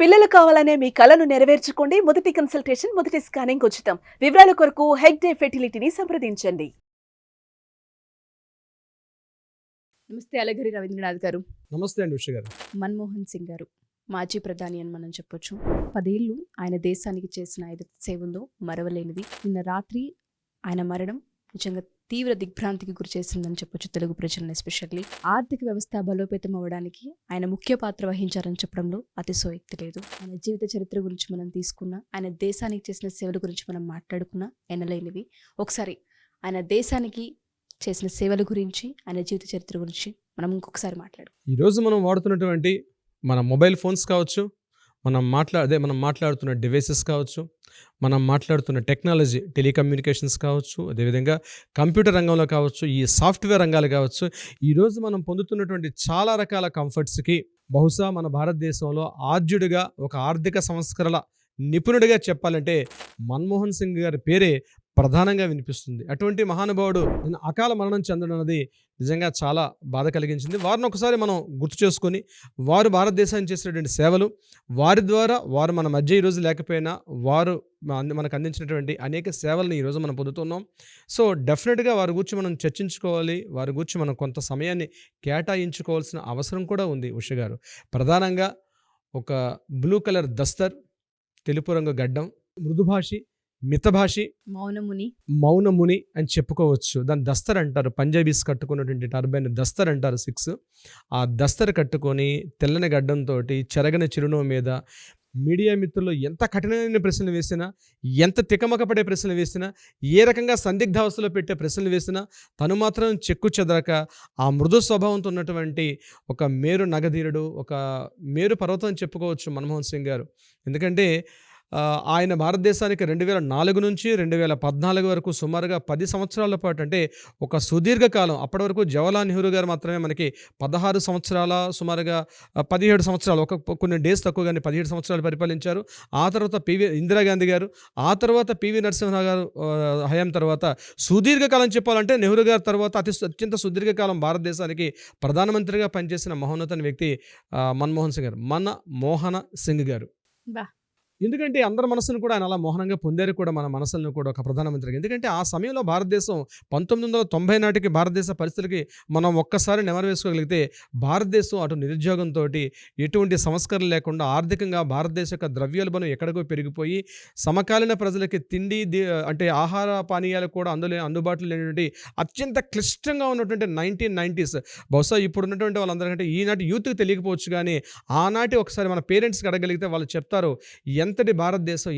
పిల్లలు కావాలనే మీ కలను నెరవేర్చుకోండి. మొదటి కన్సల్టేషన్, మొదటి స్కానింగ్ ఉచితం. వివరాల కొరకు హెగ్డే ఫెర్టిలిటీని సంప్రదించండి. నమస్తే అలగిరి రవీంద్రనాథ్ గారు. నమస్తే అండి ఉష గారు. మన్మోహన్ సింగ్ గారు మాజీ ప్రధాని అని మనం చెప్పొచ్చు. 10 ఏళ్ళు ఆయన దేశానికి చేసిన ఏదైతే సేవ ఉందో మరవలేనిది. నిన్న రాత్రి ఆయన మరణం నిజంగా తీవ్ర దిగ్భ్రాంతికి గురి చేసిందని చెప్పొచ్చు తెలుగు ప్రజలను. ఎస్పెషల్లీ ఆర్థిక వ్యవస్థ బలోపేతం అవ్వడానికి ఆయన ముఖ్య పాత్ర వహించారని చెప్పడంలో అతిశయోక్తి లేదు. ఆయన జీవిత చరిత్ర గురించి మనం తీసుకున్నా, ఆయన దేశానికి చేసిన సేవల గురించి మనం మాట్లాడుకున్నా ఎనలేనివి. ఒకసారి ఆయన దేశానికి చేసిన సేవల గురించి, ఆయన జీవిత చరిత్ర గురించి మనం ఇంకొకసారి మాట్లాడు. ఈరోజు మనం వాడుతున్నటువంటి మన మొబైల్ ఫోన్స్ కావచ్చు, మనం మాట్లాడుతున్న డివైసెస్ కావచ్చు, మనం మాట్లాడుతున్న టెక్నాలజీ టెలికమ్యూనికేషన్స్ కావచ్చు, అదేవిధంగా కంప్యూటర్ రంగంలో కావచ్చు, ఈ సాఫ్ట్వేర్ రంగాలు కావచ్చు, ఈరోజు మనం పొందుతున్నటువంటి చాలా రకాల కంఫర్ట్స్కి బహుశా మన భారతదేశంలో ఆద్యుడిగా, ఒక ఆర్థిక సంస్కరణ నిపుణుడిగా చెప్పాలంటే మన్మోహన్ సింగ్ గారి పేరే ప్రధానంగా వినిపిస్తుంది. అటువంటి మహానుభావుడు నిన్న అకాల మరణం చెందడం అనేది నిజంగా చాలా బాధ కలిగించింది. వారిని ఒకసారి మనం గుర్తు చేసుకొని, వారు భారతదేశానికి చేసినటువంటి సేవలు, వారి ద్వారా వారు మన మధ్య ఈరోజు లేకపోయినా వారు మనకు అందించినటువంటి అనేక సేవలను ఈరోజు మనం పొందుతున్నాం. సో డెఫినెట్గా వారి గురించి మనం చర్చించుకోవాలి, వారి గురించి మనం కొంత సమయాన్ని కేటాయించుకోవాల్సిన అవసరం కూడా ఉంది ఉష గారు. ప్రధానంగా ఒక బ్లూ కలర్ దస్తర్, తెలుపు రంగు గడ్డం, మృదుభాషి, మితభాషి, మౌనముని అని చెప్పుకోవచ్చు. దాన్ని దస్తర్ అంటారు. పంజాబీస్ కట్టుకున్నటువంటి టర్బైన్ దస్తర్ అంటారు 6. ఆ దస్తర్ కట్టుకొని తెల్లని గడ్డంతో చెరగని చిరునవ్వు మీద మీడియా మిత్రులు ఎంత కఠినమైన ప్రశ్నలు వేసినా, ఎంత తికమక పడే ప్రశ్నలు వేసినా, ఏ రకంగా సందిగ్ధావస్థలో పెట్టే ప్రశ్నలు వేసినా తను మాత్రం చెక్కు చెదరక ఆ మృదు స్వభావంతో ఉన్నటువంటి ఒక మేరు నగధీరుడు, ఒక మేరు పర్వతం అని చెప్పుకోవచ్చు మన్మోహన్ సింగ్ గారు. ఎందుకంటే ఆయన భారతదేశానికి 2004 నుంచి 2014 వరకు సుమారుగా 10 సంవత్సరాల పాటు, అంటే ఒక సుదీర్ఘకాలం, అప్పటి వరకు జవహర్లాల్ నెహ్రూ గారు మాత్రమే మనకి 16 సంవత్సరాల సుమారుగా 17 సంవత్సరాలు, కొన్ని డేస్ తక్కువగానే 17 సంవత్సరాలు పరిపాలించారు. ఆ తర్వాత ఇందిరాగాంధీ గారు, ఆ తర్వాత పివి నరసింహరావు గారు హయాం తర్వాత సుదీర్ఘకాలం చెప్పాలంటే నెహ్రూ గారి తర్వాత అత్యంత సుదీర్ఘకాలం భారతదేశానికి ప్రధానమంత్రిగా పనిచేసిన మహోన్నత వ్యక్తి మన్మోహన్ సింగ్ గారు, మోహన సింగ్ గారు. ఎందుకంటే అందరి మనసును కూడా ఆయన అలా మోహనంగా పొందారు కూడా, మన మనసులను కూడా ఒక ప్రధానమంత్రిగా. ఎందుకంటే ఆ సమయంలో భారతదేశం 1990 నాటికి భారతదేశ పరిస్థితులకి మనం ఒక్కసారి నెమరు వేసుకోగలిగితే, భారతదేశం అటు నిరుద్యోగంతో ఎటువంటి సంస్కరణ లేకుండా ఆర్థికంగా భారతదేశ యొక్క ద్రవ్యోల్బణం ఎక్కడికో పెరిగిపోయి, సమకాలీన ప్రజలకి తిండి అంటే ఆహార పానీయాలు కూడా అందుబాటులో లేనటువంటి అత్యంత క్లిష్టంగా ఉన్నటువంటి 1990s. బహుశా ఇప్పుడున్నటువంటి వాళ్ళందరికంటే ఈనాటి యూత్కి తెలియకపోవచ్చు, కానీ ఆనాటి ఒకసారి మన పేరెంట్స్కి అడగలిగితే వాళ్ళు చెప్తారు ఎంతటి భారతదేశం,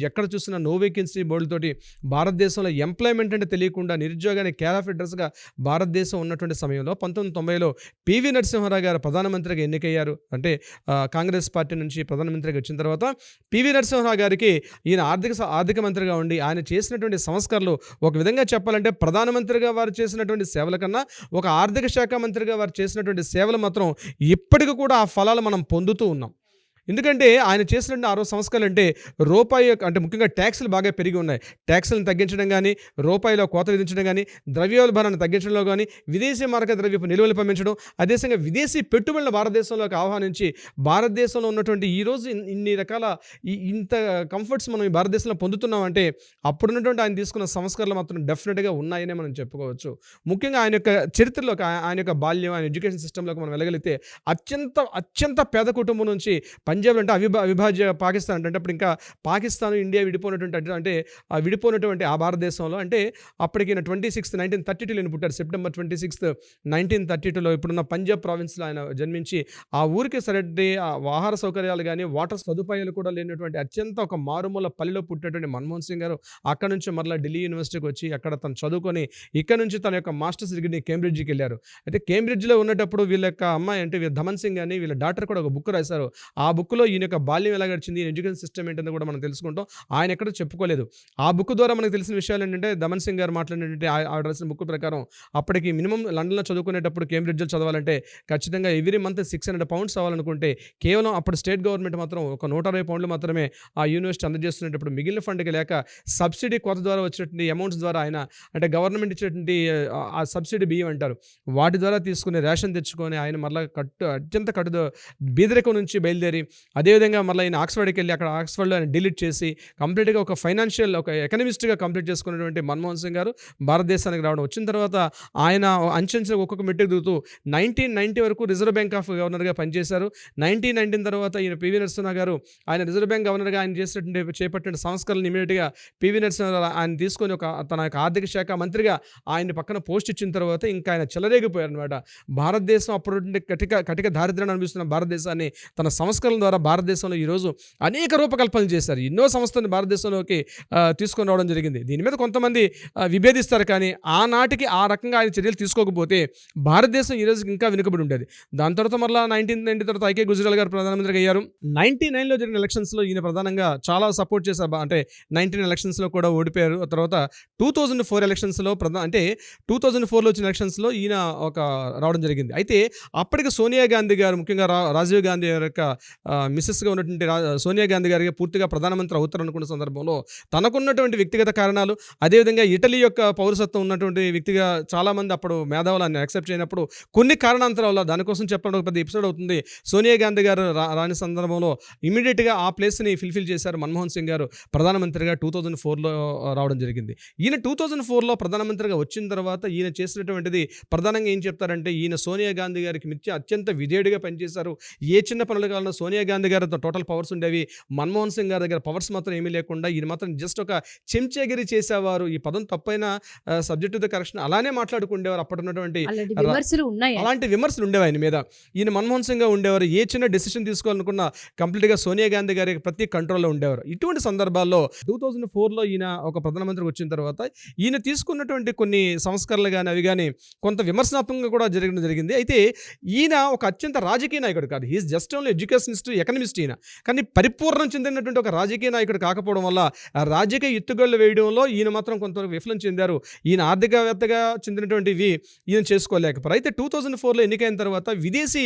ఎక్కడ చూసినా నో వేకెన్సీ బోర్డుతోటి భారతదేశంలో ఎంప్లాయ్మెంట్ అంటే తెలియకుండా నిరుద్యోగానికి కేర్ ఆఫ్ అడ్రస్గా భారతదేశం ఉన్నటువంటి సమయంలో 1990లో పివి నరసింహారావు గారు ప్రధానమంత్రిగా ఎన్నికయ్యారు. అంటే కాంగ్రెస్ పార్టీ నుంచి ప్రధానమంత్రిగా వచ్చిన తర్వాత పివి నరసింహారావు గారికి ఈయన ఆర్థిక మంత్రిగా ఉండి ఆయన చేసినటువంటి సంస్కరణలు, ఒక విధంగా చెప్పాలంటే ప్రధానమంత్రిగా వారు చేసినటువంటి సేవల కన్నా ఒక ఆర్థిక శాఖ మంత్రిగా వారు చేసినటువంటి సేవలు మాత్రం ఇప్పటికి కూడా ఆ ఫలాలు మనం పొందుతూ ఉన్నాం. ఎందుకంటే ఆయన చేసినటువంటి 6 సంస్కరణలు అంటే రూపాయి అంటే ముఖ్యంగా ట్యాక్సులు బాగా పెరిగి ఉన్నాయి. ట్యాక్సులను తగ్గించడం కానీ, రూపాయిలో కోత విధించడం కానీ, ద్రవ్యోల్బణాన్ని తగ్గించడంలో కానీ, విదేశీ మారక ద్రవ్యపు నిల్వలు పంపించడం, అదేవిధంగా విదేశీ పెట్టుబడులను భారతదేశంలోకి ఆహ్వానించి భారతదేశంలో ఉన్నటువంటి ఈరోజు ఇన్ని రకాల ఇంత కంఫర్ట్స్ మనం ఈ భారతదేశంలో పొందుతున్నామంటే అప్పుడున్నటువంటి ఆయన తీసుకున్న సంస్కరణలు మాత్రం డెఫినెట్గా ఉన్నాయనే మనం చెప్పుకోవచ్చు. ముఖ్యంగా ఆయన యొక్క చరిత్రలోకి, ఆయన యొక్క బాల్యం, ఆయన ఎడ్యుకేషన్ సిస్టంలోకి మనం వెళ్ళగలిగితే అత్యంత పేద కుటుంబం నుంచి పంజాబ్ అంటే అవిభాజ్య పాకిస్తాన్ అంటే అప్పుడు ఇంకా పాకిస్తాన్ ఇండియా విడిపోయినటువంటి ఆ భారతదేశంలో, అంటే అప్పటికి 1932 నేను పుట్టారు. సెప్టెంబర్ 26, 1932లో ఇప్పుడున్న పంజాబ్ ప్రావిన్స్లో ఆయన జన్మించి, ఆ ఊరికి సరైన ఆహార సౌకర్యాలు కానీ, వాటర్ సదుపాయాలు కూడా లేనటువంటి అత్యంత ఒక మారుమూల పల్లెలో పుట్టినటువంటి మన్మోహన్ సింగ్ గారు అక్కడ నుంచి మరలా ఢిల్లీ యూనివర్సిటీకి వచ్చి అక్కడ తను చదువుకొని ఇక్కడ నుంచి తన యొక్క మాస్టర్స్ డిగ్రీని కేంబ్రిడ్జ్కి వెళ్ళారు. అయితే కేంబ్రిడ్జ్లో ఉన్నప్పుడు వీళ్ళ యొక్క అమ్మాయి అంటే ధమన్ సింగ్ అని వీళ్ళ డాక్టర్ కూడా ఒక బుక్ రాశారు. ఆ బుక్లో ఈయన యొక్క బాల్యం ఎలా గడిచింది, ఎడ్యుకేషన్ సిస్టమ్ ఏంటని కూడా మనం తెలుసుకుంటాం. ఆయన ఎక్కడో చెప్పుకోలేదు. ఆ బుక్ ద్వారా మనకు తెలిసిన విషయాలు ఏంటంటే, ధమన్ సింగ్ గారు మాట్లాడినటువంటి ఆవిడ రాసిన బుక్ ప్రకారం అప్పటికి మినిమం లండన్లో చదువుకునేటప్పుడు, కేంబ్రిడ్జ్లో చదవాలంటే ఖచ్చితంగా ఎవ్రీ మంత్ 600 pounds అవ్వాలనుకుంటే, కేవలం అప్పుడు స్టేట్ గవర్నమెంట్ మాత్రం ఒక 120 pounds మాత్రమే ఆ యూనివర్సిటీ అందజేస్తున్నప్పుడు మిగిలిన ఫండ్కి లేక సబ్సిడీ కోత ద్వారా వచ్చినటువంటి అమౌంట్స్ ద్వారా ఆయన, అంటే గవర్నమెంట్ ఇచ్చినటువంటి ఆ సబ్సిడీ బియ్యం అంటారు, వాటి ద్వారా తీసుకుని రేషన్ తెచ్చుకొని ఆయన మరలా అత్యంత బీదరికం నుంచి బయలుదేరి అదేవిధంగా మళ్ళీ ఈయన ఆక్స్ఫర్డ్కి వెళ్ళి అక్కడ ఆక్స్ఫర్డ్లో ఆయన డిలీట్ చేసి కంప్లీట్గా ఒక ఫైనాన్షియల్ ఒక ఎకనమిస్ట్గా కంప్లీట్ చేసుకున్నటువంటి మన్మోహన్ సింగ్ గారు భారతదేశానికి రావడం. వచ్చిన తర్వాత ఆయన అంచెంచె ఒక్కొక్క మెట్టుకు దిగుతూ 1990 వరకు రిజర్వ్ బ్యాంక్ ఆఫ్ గవర్నర్గా పనిచేశారు. 1919 తర్వాత ఈయన పివి నరసింహ గారు ఆయన రిజర్వ్ బ్యాంక్ గవర్నర్గా ఆయన చేపట్టిన సంస్కరణలు ఇమీడియట్గా పివి నరసింహ ఆయన తీసుకొని తన యొక్క ఆర్థిక శాఖ మంత్రిగా ఆయన పక్కన పోస్ట్ ఇచ్చిన తర్వాత ఇంకా ఆయన చెలరేగిపోయారు అనమాట. భారతదేశం అప్పుడు కటిక దారిద్ర్యాన్ని అనిపిస్తున్న భారతదేశాన్ని తన సంస్కరణల ద్వారా భారతదేశంలో ఈరోజు అనేక రూపకల్పనలు చేశారు. ఎన్నో సంస్థలను భారతదేశంలోకి తీసుకొని రావడం జరిగింది. దీని మీద కొంతమంది విభేదిస్తారు, కానీ ఆనాటికి ఆ రకంగా ఆయన చర్యలు తీసుకోకపోతే భారతదేశం ఈరోజు ఇంకా వెనుకబడి ఉండేది. దాని తర్వాత మళ్ళీ 1990 తర్వాత ఐకే గుజరాల్ గారు ప్రధానమంత్రిగా అయ్యారు. 99లో జరిగిన ఎలక్షన్స్లో ఈయన ప్రధానంగా చాలా సపోర్ట్ చేశారు. అంటే 19 ఎలక్షన్స్లో కూడా ఓడిపోయారు. తర్వాత 2004 ఎలక్షన్స్లో అంటే 2004లో వచ్చిన ఎలక్షన్స్లో ఈయన రావడం జరిగింది. అయితే అప్పటికి సోనియా గాంధీ గారు, ముఖ్యంగా రాజీవ్ గాంధీ గారి యొక్క మిస్సెస్గా ఉన్నటువంటి సోనియా గాంధీ గారికి పూర్తిగా ప్రధానమంత్రి అవుతారు అనుకున్న సందర్భంలో తనకున్నటువంటి వ్యక్తిగత కారణాలు, అదేవిధంగా ఇటలీ యొక్క పౌరసత్వం ఉన్నటువంటి వ్యక్తిగా చాలామంది అప్పుడు మేధావులు ఆయన యాక్సెప్ట్ చేయనప్పుడు కొన్ని కారణాంతరాల వల్ల, దానికోసం చెప్పడం ఒక పెద్ద ఎపిసోడ్ అవుతుంది, సోనియా గాంధీ గారు రాని సందర్భంలో ఇమీడియట్గా ఆ ప్లేస్ని ఫిల్ఫిల్ చేశారు మన్మోహన్ సింగ్ గారు ప్రధానమంత్రిగా 2004లో రావడం జరిగింది. ఈయన 2004లో ప్రధానమంత్రిగా వచ్చిన తర్వాత ఈయన చేసినటువంటిది ప్రధానంగా ఏం చెప్తారంటే, ఈయన సోనియా గాంధీ గారికి అత్యంత విధేయుడిగా పనిచేశారు. ఏ చిన్న పనులు కావాలన్నా సోనియా గాంధీ గారితో టోటల్ పవర్స్ ఉండేవి. మన్మోహన్ సింగ్ గారి దగ్గర పవర్స్ మాత్రం ఏమీ లేకుండా ఈయన మాత్రం జస్ట్ ఒక చెంచాగిరి చేసేవారు. ఈ పదం తప్పైన సబ్జెక్ట్ టు ద కరెక్షన్ అలానే మాట్లాడుకుండేవారు. అప్పటి ఉన్నటువంటి అలాంటి విమర్శలు ఉండేవి ఆయన మీద. ఈయన మన్మోహన్ సింగ్ గా ఉండేవారు. ఏ చిన్న డెసిషన్ తీసుకోవాలనుకున్నా కంప్లీట్గా సోనియా గాంధీ గారి ప్రతి కంట్రోల్లో ఉండేవారు. ఇటువంటి సందర్భాల్లో 2004లో ఈయన ఒక ప్రధానమంత్రికి వచ్చిన తర్వాత ఈయన తీసుకున్నటువంటి కొన్ని సంస్కరణలు కానీ అవి కానీ కొంత విమర్శనాత్మకంగా కూడా జరిగింది. అయితే ఈయన ఒక అత్యంత రాజకీయ నాయకుడు కాదు. He's just only educationist, economist ఈయన. కానీ పరిపూర్ణం చెందినటువంటి ఒక రాజకీయ నాయకుడు కాకపోవడం వల్ల రాజకీయ ఎత్తుగళ్ళు వేయడంలో ఈయన మాత్రం కొంత విఫలం చెందారు. ఈయన ఆర్థికవేత్తగా చెందినటువంటివి ఈయన చేసుకోలేకపోయారు. అయితే 2004లో ఎన్నికైన తర్వాత విదేశీ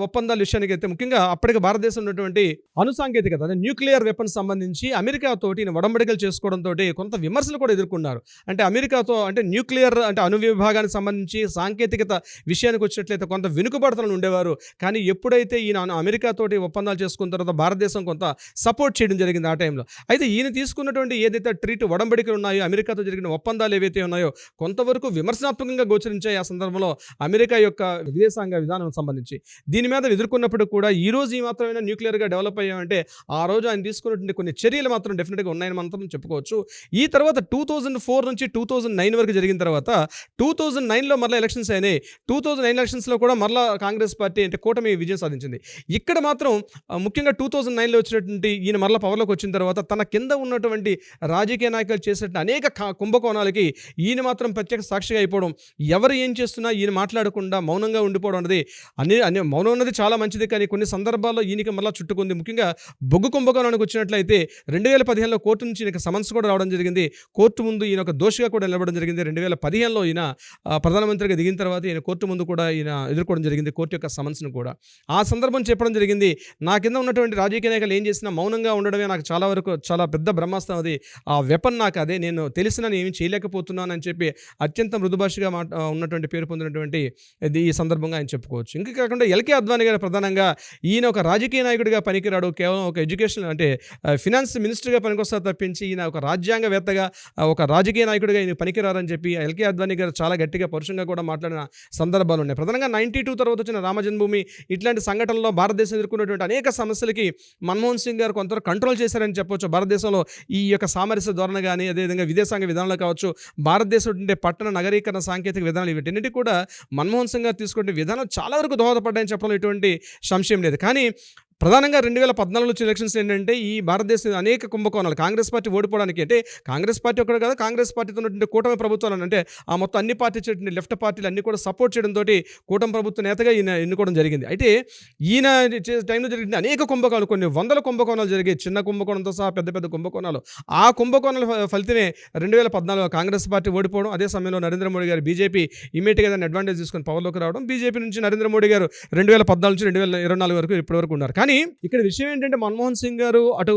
ఒప్పందాల విషయానికి అయితే ముఖ్యంగా అప్పటికి భారతదేశం ఉన్నటువంటి అణుసాంకేతికత, అదే న్యూక్లియర్ వెపన్స్ సంబంధించి అమెరికాతో ఈయన ఒడంబడికలు చేసుకోవడంతో కొంత విమర్శలు కూడా ఎదుర్కొన్నారు. అంటే అమెరికాతో అంటే న్యూక్లియర్ అంటే అణు విభాగానికి సంబంధించి సాంకేతికత విషయానికి వచ్చినట్లయితే కొంత వెనుకబడతలు ఉండేవారు. కానీ ఎప్పుడైతే ఈయన అమెరికాతోటి ఒప్పందాలు చేసుకున్న తర్వాత భారతదేశం కొంత సపోర్ట్ చేయడం జరిగింది ఆ టైంలో. అయితే ఈయన తీసుకున్నటువంటి ఏదైతే ట్రీట్ ఒడంబడికలు ఉన్నాయో, అమెరికాతో జరిగిన ఒప్పందాలు ఏవైతే ఉన్నాయో కొంతవరకు విమర్శనాత్మకంగా గోచరించాయి ఆ సందర్భంలో అమెరికా యొక్క విదేశాంగ విధానం సంబంధించి. దీని మీద ఎదుర్కొన్నప్పుడు కూడా ఈ రోజు ఈ మాత్రమే న్యూక్లియర్గా డెవలప్ అయ్యామంటే ఆ రోజు ఆయన తీసుకున్నటువంటి కొన్ని చర్యలు మాత్రం డెఫినెట్గా ఉన్నాయని మాత్రం చెప్పుకోవచ్చు. ఈ తర్వాత 2004 నుంచి 2009 వరకు జరిగిన తర్వాత 2009లో మరలా ఎలక్షన్స్ అయినాయి. 2009 ఎలక్షన్స్లో కూడా మరలా కాంగ్రెస్ పార్టీ అంటే కూటమి విజయం సాధించింది. ఇక్కడ మాత్రం ముఖ్యంగా 2009లో వచ్చినటువంటి ఈయన మరలా పవర్లోకి వచ్చిన తర్వాత తన కింద ఉన్నటువంటి రాజకీయ నాయకులు చేసేటువంటి అనేక కుంభకోణాలకి ఈయన మాత్రం ప్రత్యేక సాక్షిగా అయిపోవడం, ఎవరు ఏం చేస్తున్నా ఈయన మాట్లాడకుండా మౌనంగా ఉండిపోవడం అనేది మౌనం అనేది చాలా మంచిది. కానీ కొన్ని సందర్భాల్లో ఈయనకి మళ్ళీ చుట్టుకుంది. ముఖ్యంగా బొగ్గు కుంభకోణానికి వచ్చినట్లయితే 2015లో కోర్టు నుంచి ఈయనకు సమన్స్ కూడా రావడం జరిగింది. కోర్టు ముందు ఈయన ఒక దోషిగా కూడా నిలబడడం జరిగింది. 2015లో ఈయన ప్రధానమంత్రిగా దిగిన తర్వాత ఈయన కోర్టు ముందు కూడా ఈయన ఎదుర్కోవడం జరిగింది, కోర్టు యొక్క సమన్స్ను కూడా. ఆ సందర్భం చెప్పడం జరిగింది, నా కింద ఉన్నటువంటి రాజకీయ నాయకులు ఏం చేసినా మౌనంగా ఉండడమే నాకు చాలా పెద్ద బ్రహ్మాస్త్రం, అది ఆ వెపన్ నాకు అదే, నేను తెలిసినా నేను ఏమి చేయలేకపోతున్నాను అని చెప్పి అత్యంత మృదుభాషగా ఉన్నటువంటి పేరు పొందినటువంటి ఈ సందర్భంగా ఆయన చెప్పుకోవచ్చు. ఇంకా కాకుండా ఎల్కే అద్వానీ గారు ప్రధానంగా ఈయన ఒక రాజకీయ నాయకుడిగా పనికిరాడు, కేవలం ఒక ఎడ్యుకేషన్ అంటే ఫినాన్స్ మినిస్టర్గా పనికొస్తారు తప్పించి ఈయన ఒక రాజ్యాంగవేత్తగా ఒక రాజకీయ నాయకుడిగా ఈయన పనికిరారని చెప్పి ఎల్కే అద్వానీ గారు చాలా గట్టిగా పరుషంగా కూడా మాట్లాడిన సందర్భాలు ఉన్నాయి. ప్రధానంగా 92 తర్వాత వచ్చిన రామజన్మభూమి ఇట్లాంటి సంఘటనలో భారతదేశం ఎదుర్కొన్నటువంటి అనేక సమస్యలకి మన్మోహన్ సింగ్ గారు కొంత కంట్రోల్ చేశారని చెప్పొచ్చు. భారతదేశంలో ఈ యొక్క సామరస్య ధోరణ కానీ అదేవిధంగా విదేశాంగ విధానాలు కావచ్చు, భారతదేశం ఉండే పట్టణ నగరీకరణ సాంకేతిక విధానాలు వీటన్నిటి కూడా మన్మోహన్ సింగ్ గారు తీసుకునే విధానం చాలా వరకు దోహదపడ్డాయని చెప్పడంలో ఎటువంటి సంశయం లేదు. కానీ ప్రధానంగా 2014లో వచ్చిన ఎలక్షన్స్ ఏంటంటే ఈ భారతదేశం అనేక కుంభకోణాలు, కాంగ్రెస్ పార్టీ ఓడిపోవడానికి అంటే కాంగ్రెస్ పార్టీ ఒక్కడే కాదు, కాంగ్రెస్ పార్టీతో ఉన్నటువంటి కూటమి ప్రభుత్వాలు అంటే ఆ మొత్తం అన్ని పార్టీ లెఫ్ట్ పార్టీలు అన్ని కూడా సపోర్ట్ చేయడంతో కూటమి ప్రభుత్వ నేతగా ఈయన ఎన్నుకోవడం జరిగింది. అయితే ఈయన టైంలో జరిగిన అనేక కుంభకోణాలు, కొన్ని వందల కుంభకోణాలు జరిగాయి, చిన్న కుంభకోణంతో సహా పెద్ద కుంభకోణాలు. ఆ కుంభకోణాల ఫలితమే 2014లో కాంగ్రెస్ పార్టీ ఓడిపోవడం. అదే సమయంలో నరేంద్ర మోడీ గారు బీజేపీ ఇమీడియట్గా దాన్ని అడ్వాంటేజ్ తీసుకొని పవర్లోకి రావడం. బీజేపీ నుంచి నరేంద్ర మోడీ గారు 2014 నుంచి 2024 వరకు ఇప్పటి వరకు ఉన్నారు. కానీ కానీ ఇక్కడ విషయం ఏంటంటే మన్మోహన్ సింగ్ గారు అటు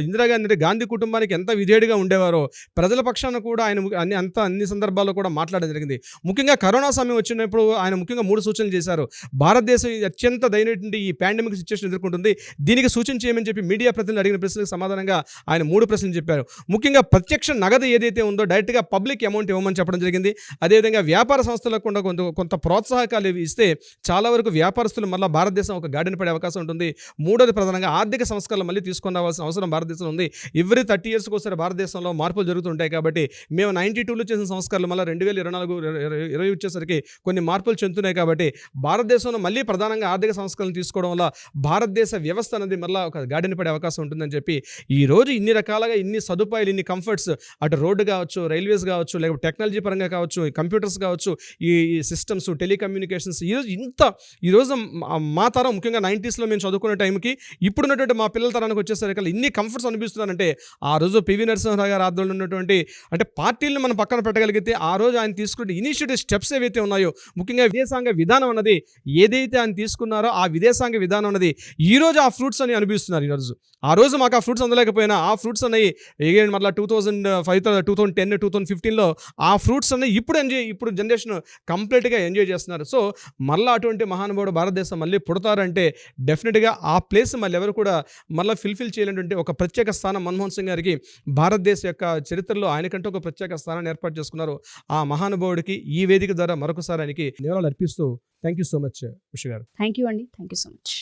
ఇందిరాగాంధీ అంటే గాంధీ కుటుంబానికి ఎంత విధేయుడిగా ఉండేవారో ప్రజల పక్షాన కూడా ఆయన అన్ని సందర్భాల్లో కూడా మాట్లాడడం జరిగింది. ముఖ్యంగా కరోనా సమయం వచ్చినప్పుడు ఆయన ముఖ్యంగా 3 సూచనలు చేశారు. భారతదేశం అత్యంత దయనటువంటి ఈ పాండమిక్ సిచ్యువేషన్ ఎదుర్కొంటుంది, దీనికి సూచన చేయమని చెప్పి మీడియా ప్రతినిధులు అడిగిన ప్రశ్నలకు సమాధానంగా ఆయన 3 ప్రశ్నలు చెప్పారు. ముఖ్యంగా ప్రత్యక్ష నగదు ఏదైతే ఉందో డైరెక్ట్గా పబ్లిక్ అమౌంట్ ఇవ్వమని చెప్పడం జరిగింది. అదేవిధంగా వ్యాపార సంస్థలకు కూడా కొంత ప్రోత్సాహకాలు ఇస్తే చాలా వరకు వ్యాపారస్తులు మళ్ళీ భారతదేశం ఒక గాడిన పడే అవకాశం ఉంటుంది. మూడోది ప్రధానంగా ఆర్థిక సంస్కరణలు మళ్ళీ తీసుకొని రావాల్సిన అవసరం భారతదేశంలో ఉంది. ఎవ్రీ 30 ఇయర్స్కి ఒకసారి భారతదేశంలో మార్పులు జరుగుతుంటాయి కాబట్టి మేము 92లో చేసిన సంస్కరణలు మళ్ళీ 2024-20 వచ్చేసరికి కొన్ని మార్పులు చెందుతున్నాయి కాబట్టి భారతదేశంలో మళ్ళీ ప్రధానంగా ఆర్థిక సంస్కరణలు తీసుకోవడం వల్ల భారతదేశ వ్యవస్థ అనేది మళ్ళీ ఒక గాడిన పడే అవకాశం ఉంటుందని చెప్పి ఈ రోజు ఇన్ని రకాలుగా ఇన్ని సదుపాయాలు ఇన్ని కంఫర్ట్స్ అటు రోడ్డు కావచ్చు, రైల్వేస్ కావచ్చు, లేకపోతే టెక్నాలజీ పరంగా కావచ్చు, కంప్యూటర్స్ కావచ్చు, ఈ సిస్టమ్స్, టెలికమ్యూనికేషన్స్ ఈరోజు మా తరం ముఖ్యంగా 90స్లో మేము చదువుకునే టైంకి ఇప్పుడున్నటువంటి మా పిల్లల తరానికి వచ్చేసరికి ఇన్ని కంఫర్ట్స్ అనిపిస్తున్నారంటే ఆ రోజు పివి నరసింహారావు గారి ఆధ్వర్యంలో ఉన్నటువంటి అంటే పార్టీలను మనం పక్కన పెట్టగలిగితే ఆ రోజు ఆయన తీసుకునే ఇనిషియేటివ్ స్టెప్స్ ఏవైతే ఉన్నాయో ముఖ్యంగా విదేశాంగ విధానం అన్నది ఏదైతే ఆయన తీసుకున్నారో ఆ విదేశాంగ విధానం అన్నది ఈ రోజు ఆ ఫ్రూట్స్ అని అనిపిస్తున్నారు. ఈరోజు ఆ రోజు మాకు ఆ ఫ్రూట్స్ అందలేకపోయినా ఆ ఫ్రూట్స్ అనేవి ఎగైన్ మళ్ళీ 2005, 2010, 2015లో ఆ ఫ్రూట్స్ అనేవి ఇప్పుడు జనరేషన్ కంప్లీట్గా ఎంజాయ్ చేస్తున్నారు. సో మళ్ళీ అటువంటి మహానుభావుడు భారతదేశం మళ్ళీ పుడతారంటే డెఫినెట్గా ఆ ప్లేస్ మళ్ళీ ఎవరు కూడా మళ్ళీ ఫిల్ఫిల్ చేయలేటువంటి ఒక ప్రత్యేక స్థానం మన్మోహన్ సింగ్ గారికి భారతదేశ యొక్క చరిత్రలో ఆయనకంటూ ఒక ప్రత్యేక స్థానాన్ని ఏర్పాటు చేసుకున్నారు. ఆ మహానుభావుడికి ఈ వేదిక ద్వారా మరొకసారి ఆయనకి నివాళులు అర్పిస్తూ thank you so much Usha గారు. థ్యాంక్ యూ అండి, థ్యాంక్ యూ సో మచ్.